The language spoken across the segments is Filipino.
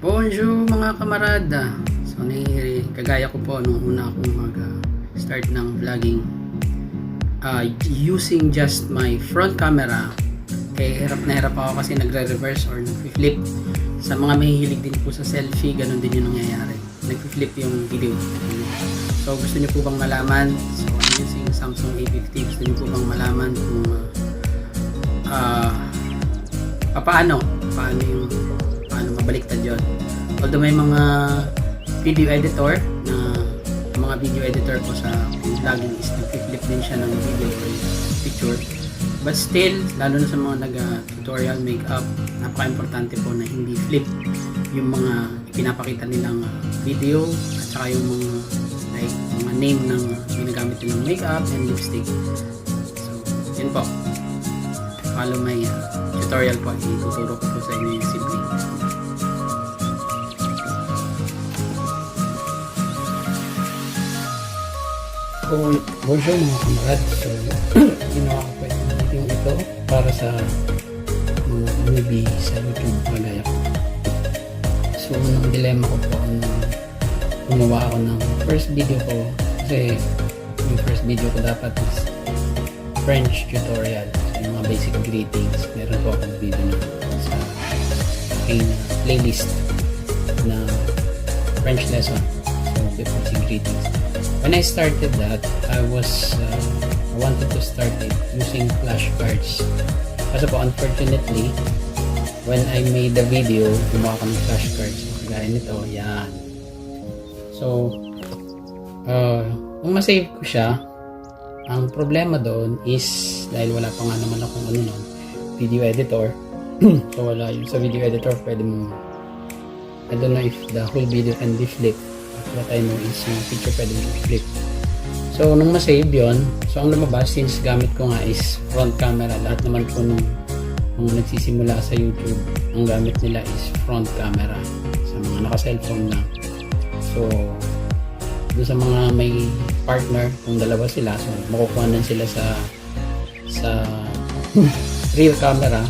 Bonjour mga kamarada. So kagaya ko po nung una akong mag-start ng vlogging using just my front camera, hirap na hirap ako kasi nagre-reverse or nag-flip. Sa mga mahihilig din po sa selfie, ganun din yung nangyayari, nag-flip yung video. So gusto niyo po bang malaman? So I'm using Samsung A50. Gusto niyo po bang malaman kung paano mabaliktad yun? Although may mga video editor na mga video editor ko sa vlogging is nag-flip din siya ng video or picture, but still, lalo na sa mga nag-tutorial makeup, napaka-importante po na hindi flip yung mga pinapakita nilang video at saka yung mga name ng ginagamit nilang makeup and lipstick. So yun po, follow my tutorial po, ituturo ko po sa inyo yung simple. Bonjour mga kamarad. So ginawa ko po yung video ito para sa mga newbie sa YouTube kagaya ko. So ang dilemma ko po na gumawa ako ng first video ko, kasi yung first video ko dapat is French tutorial, so yung mga basic greetings. Meron po akong video na sa aking playlist na French lesson, so basic greetings. When I started that, I wanted to start it using flashcards. Kasi po, unfortunately, when I made the video, gumawa ko ng flashcards. Kagaya nito, yan. So, kung masave ko siya, ang problema doon is, dahil wala pa nga naman akong video editor, so wala yung sa video editor, pwede mo, I don't know if the whole video can be flipped. What I know is yung picture pwede mo flip. So nung masave yun, so ang lumabas, since gamit ko nga is front camera, lahat naman po nung nagsisimula sa YouTube, ang gamit nila is front camera sa mga naka-cellphone lang. So doon sa mga may partner, kung dalawa sila, so makukuha na sila sa real camera,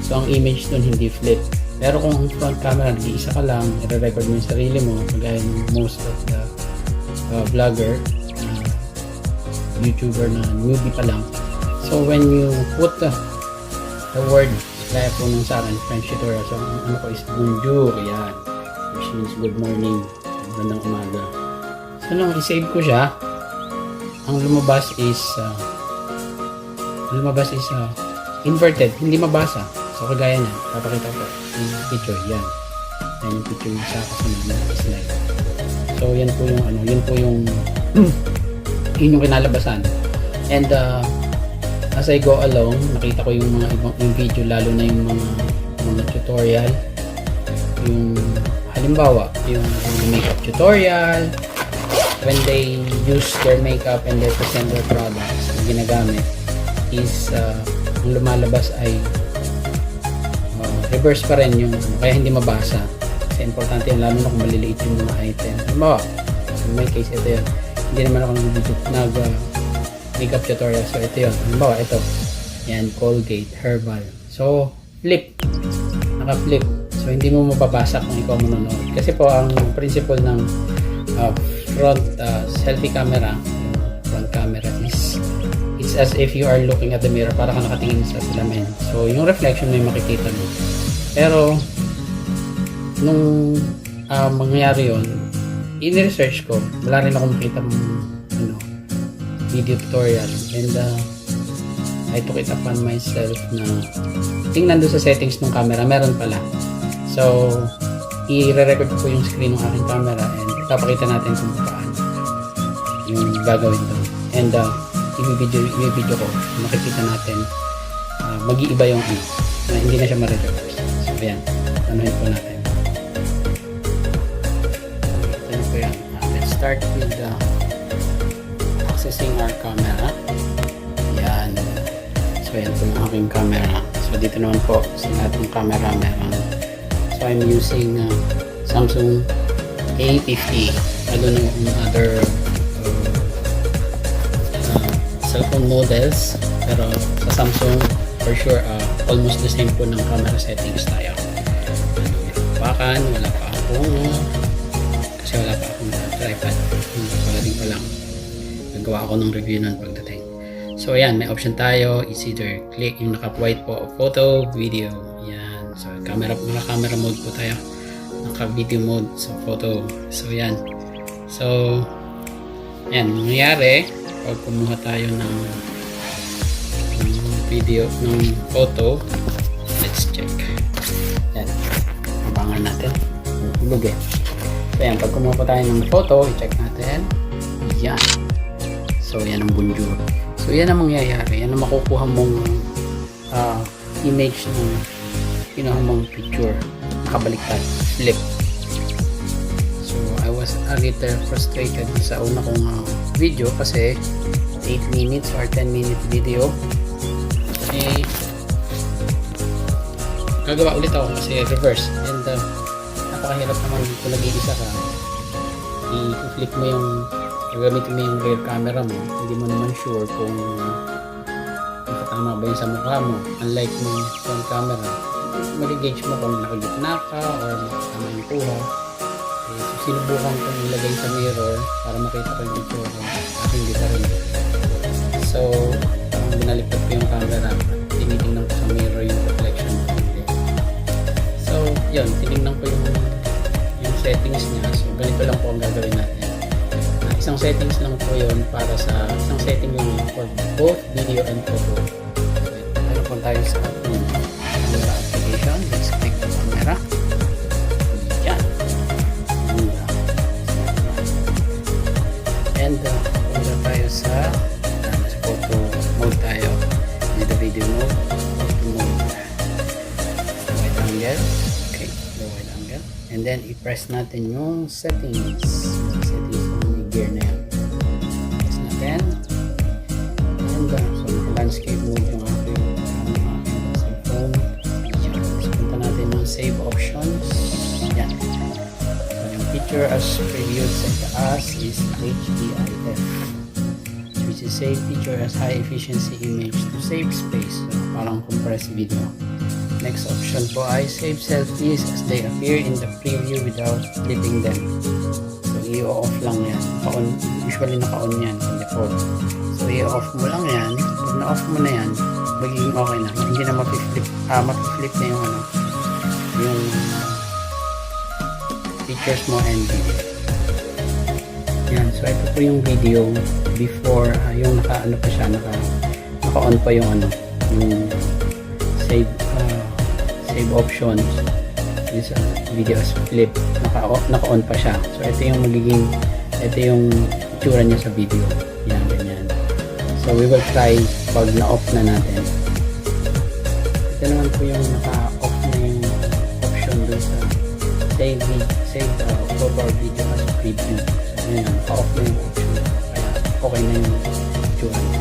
so ang image doon hindi flip. Pero kung front camera, isa ka lang, i-record mo yung sarili mo, kagaya ng most of the vlogger, YouTuber na newbie pa lang. So when you put the word, kaya po nung sa akin, French tutorial, so ano ko is bonjour, yan, which means good morning, magandang umaga. So nung i-save ko siya, ang lumabas is inverted, hindi mabasa. So kagaya niya, papakita ko yung picture, yan. Yan yung picture yung sa kasunod na slide. So yan po yung yun yung kinalabasan. And as I go along, nakita ko yung mga yung video, lalo na yung mga tutorial. Yung halimbawa, yung makeup tutorial, when they use their makeup and they present their products na ginagamit, is ang lumalabas ay reverse pa rin yung kaya hindi mabasa, kasi importante yun, lalo na kung maliliit yung mga item. Halimbawa, in my case, ito yun, hindi naman ako nag makeup tutorial, so ito yun, halimbawa, ito yan, Colgate Herbal, so flip, naka-flip, so hindi mo mababasa kung ikaw manonood, kasi po ang principle ng front selfie camera, front camera is it's as if you are looking at the mirror, para ka nakatingin sa salamin, so yung reflection mo yung makikita mo. Pero nung mangyayari yun, in-research ko, wala rin akong makita video tutorial, and I took it upon myself na tingnan doon sa settings ng camera, meron pala. So i-re-record ko po yung screen ng aking camera and papakita natin kung paano yung gagawin doon, and i-video ko, makikita natin mag-iiba yung hindi na siya ma-reverse. So ayan, anuhin po natin. Ito po yan. Let's start with accessing our camera. Ayan. So ayan po yung aking camera. So dito naman po sa lahat ng camera meron. So I'm using Samsung A50. I don't know yung other cellphone models, pero sa Samsung for sure almost the same po ng camera settings tayo. Back, hawakan, wala pa akong tripod. Pagaling pa lang. Nagawa ako ng review nun pagdating. So ayan, may option tayo. It's either click yung naka-white po, photo, video. Yan. So camera mode po tayo. Naka-video mode, so photo. So ayan. So ayan, nangyayari pag kumuha tayo ng video, ng photo. Let's check. Ayan. Abangan natin. Hulog eh. So ayan, pag kumuha tayo ng photo, i-check natin. Yan. So yan ang bonjour. So yan ang mangyayari. Yan ang makukuha mong image ng kinuha mong picture. Nakabaliktad. Flip. So I was a little frustrated sa una kong video kasi 8 minutes or 10 minute video. Eh, gagawa ulit ako kasi reverse. And napakahirap naman kung nag-iisa ka. I-flip mo yung gagamitin mo yung rear camera mo, hindi mo naman sure kung nakatama ba yun sa mukha mo. Unlike yung front camera, mag-gauge mo kung nakagitna ka or nakatama yung kuha. So sinubukan kong ilagay sa mirror para makita ko yung itsura at hindi pa rin. So parang binaliktad ko yung camera at tinitingnan ko sa mirror yung reflection ko. So yun, tinignan ko yung settings niya. So ganito lang po ang gagawin natin. Isang settings lang po yun para sa isang setting yun for both video and photo. So meron po tayo sa camera application. Let's click the camera. Yan. And punta tayo sa photo mode tayo. With the video mode. Photo mode. Wide angle. Okay. The wide angle. And then i-press natin yung settings. Gear na yan. Press natin. And so landscape mode yung aking phone. So punta natin yung save options. Yan. So yung picture as previewed sa taas is HDIF, which is save picture as high efficiency image to save space. So parang compressed video. Next option po ay save selfies as they appear in the preview without flipping them. I-off lang yan. Usually naka-on yan sa default. So i-off mo lang yan. Pag na-off mo na yan, magiging okay na. Hindi na mapiflip. Mapiflip na yung yung pictures mo and video. Yan. So ito po yung video before yung naka-ano pa siya, naka-on pa yung yung save options. This video as flip, naka-on pa siya. So ito yung itsura niya sa video. Yan, ganyan. So we will try pag na-off na natin. Ito naman po yung naka-off na yung option dun sa save photo or video as preview. So yun, naka-off na yung option. Kaya okay na yung itsura niya.